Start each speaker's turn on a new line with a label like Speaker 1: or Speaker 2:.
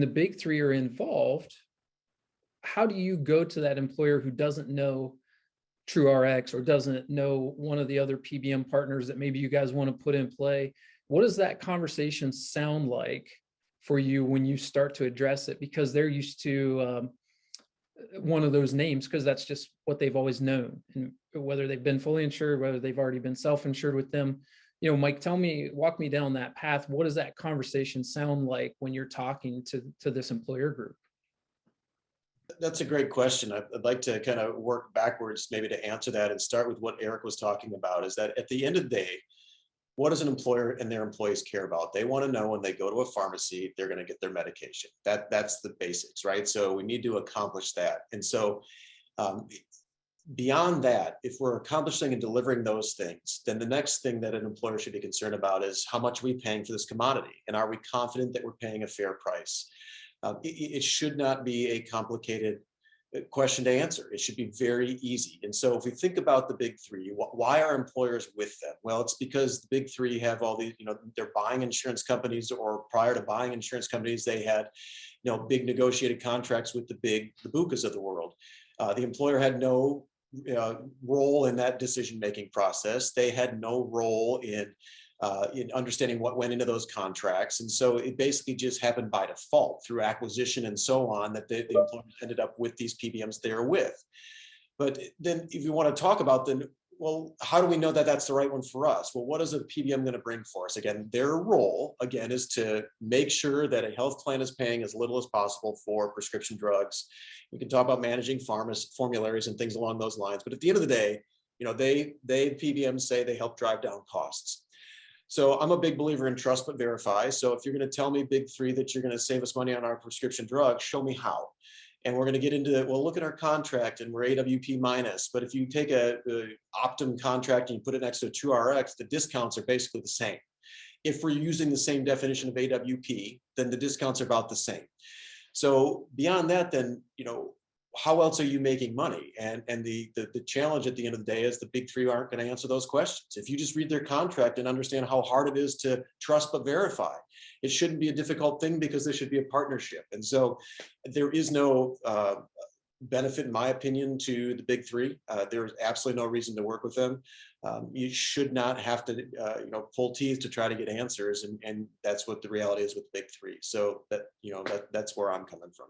Speaker 1: the big three are involved, how do you go to that employer who doesn't know TrueRx or doesn't know one of the other PBM partners that maybe you guys want to put in play? What does that conversation sound like for you when you start to address it? Because they're used to one of those names, because that's just what they've always known. And whether they've been fully insured, whether they've already been self-insured with them, Mike, walk me down that path. What does that conversation sound like when you're talking to this employer group?
Speaker 2: That's a great question. I'd like to kind of work backwards maybe to answer that and start with what Eric was talking about, is that at the end of the day, what does an employer and their employees care about? They want to know when they go to a pharmacy, they're going to get their medication. That's the basics, right? So we need to accomplish that. And so beyond that, if we're accomplishing and delivering those things, then the next thing that an employer should be concerned about is how much are we paying for this commodity? And are we confident that we're paying a fair price? It should not be a complicated question to answer. It should be very easy. And so if we think about the big three, why are employers with them? Well, it's because the big three have all these, they're buying insurance companies, or prior to buying insurance companies, they had, big negotiated contracts with the BUCAs of the world. The employer had no role in that decision-making process. They had no role in understanding what went into those contracts. And so it basically just happened by default through acquisition and so on, that the employers ended up with these PBMs they're with. But then if you want to talk about them, well, how do we know that that's the right one for us? Well, what is a PBM going to bring for us? Again, their role, again, is to make sure that a health plan is paying as little as possible for prescription drugs. We can talk about managing formularies and things along those lines. But at the end of the day, they PBMs say they help drive down costs. So I'm a big believer in trust but verify. So if you're going to tell me big three that you're going to save us money on our prescription drugs, show me how. And we're going to get into it. Well, look at our contract and we're AWP minus. But if you take a Optum contract and you put it next to a TrueRx, the discounts are basically the same. If we're using the same definition of AWP, then the discounts are about the same. So beyond that, then, how else are you making money? And the challenge at the end of the day is the big three aren't going to answer those questions. If you just read their contract and understand how hard it is to trust but verify, it shouldn't be a difficult thing, because there should be a partnership. And so there is no benefit, in my opinion, to the big three. There's absolutely no reason to work with them. You should not have to pull teeth to try to get answers, and that's what the reality is with the big three. So that's where I'm coming from.